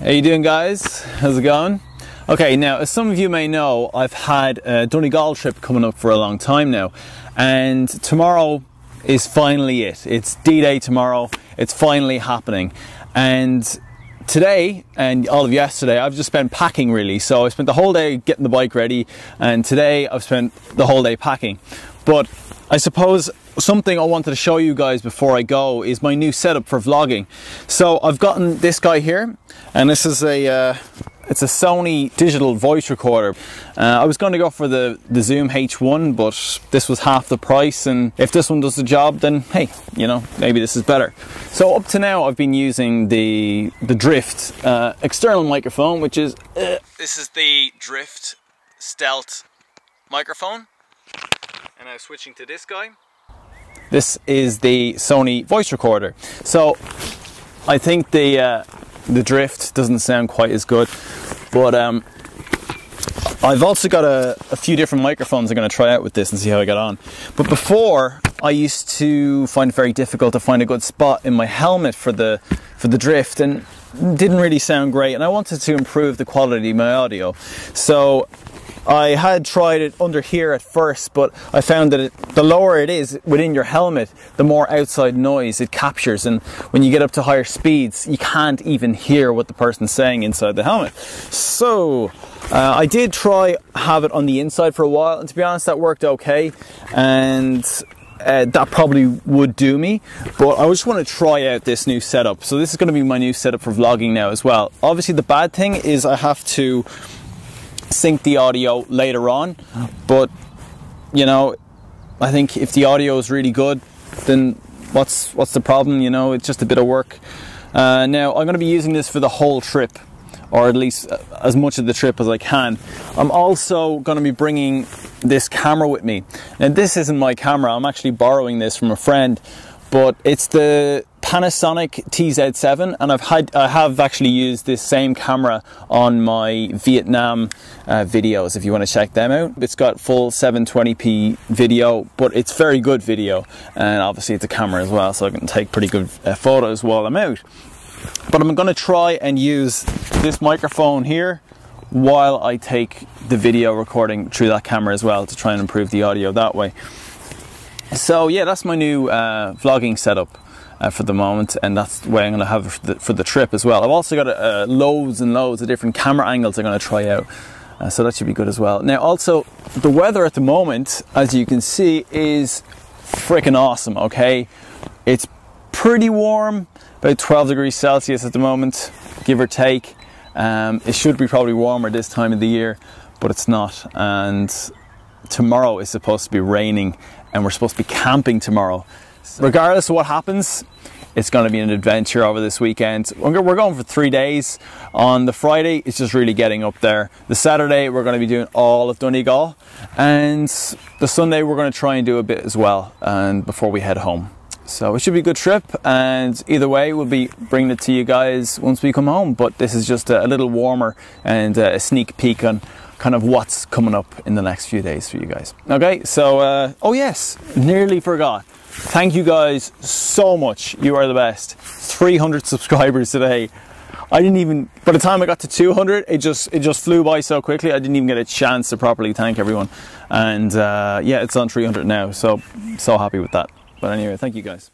How you doing, guys? How's it going? Okay, now as some of you may know, I've had a Donegal trip coming up for a long time now, and tomorrow is finally it. It's D-Day tomorrow. It's finally happening, and today and all of yesterday I've just spent packing really. So I spent the whole day getting the bike ready, and today I've spent the whole day packing. But I suppose something I wanted to show you guys before I go is my new setup for vlogging. So I've gotten this guy here, and this is it's a Sony digital voice recorder. I was going to go for the Zoom H1, but this was half the price, and if this one does the job, then hey, you know, maybe this is better. So up to now I've been using the Drift external microphone, which is this is the Drift Stealth microphone, and I'm switching to this guy. This is the Sony voice recorder. So I think the Drift doesn't sound quite as good, but I've also got a few different microphones I'm going to try out with this and see how I get on. But before, I used to find it very difficult to find a good spot in my helmet for the Drift, and didn't really sound great, and I wanted to improve the quality of my audio. So I had tried it under here at first, but I found that the lower it is within your helmet, the more outside noise it captures, and when you get up to higher speeds, you can't even hear what the person's saying inside the helmet. So I did try have it on the inside for a while, and to be honest, that worked okay, and that probably would do me, but I just want to try out this new setup. So this is going to be my new setup for vlogging now as well. Obviously the bad thing is I have to sync the audio later on, but you know, I think if the audio is really good, then what's the problem? You know, it's just a bit of work. Now I'm going to be using this for the whole trip, or at least as much of the trip as I can. I'm also going to be bringing this camera with me. Now this isn't my camera, I'm actually borrowing this from a friend, but it's the Panasonic TZ7, and I have actually used this same camera on my Vietnam videos if you want to check them out. It's got full 720p video, but it's very good video, and obviously it's a camera as well, so I can take pretty good photos while I'm out. But I'm going to try and use this microphone here while I take the video recording through that camera as well, to try and improve the audio that way. So yeah, that's my new vlogging setup for the moment, and that's the way I'm going to have it for the trip as well. I've also got loads and loads of different camera angles I'm going to try out, so that should be good as well. Now also, the weather at the moment, as you can see, is freaking awesome, okay? It's pretty warm, about 12 degrees Celsius at the moment, give or take. It should be probably warmer this time of the year, but it's not. And tomorrow is supposed to be raining, and we're supposed to be camping tomorrow. So regardless of what happens, it's going to be an adventure over this weekend. We're going for 3 days. On the Friday, it's just really getting up there. The Saturday, we're going to be doing all of Donegal, and the Sunday, we're going to try and do a bit as well, and before we head home. So it should be a good trip, and either way we'll be bringing it to you guys once we come home. But this is just a little warmer and a sneak peek on kind of what's coming up in the next few days for you guys. Okay, so oh yes, nearly forgot. Thank you guys so much. You are the best. 300 subscribers today. I didn't even, by the time I got to 200, it just flew by so quickly. I didn't even get a chance to properly thank everyone. And yeah, it's on 300 now, so happy with that. But anyway, thank you guys.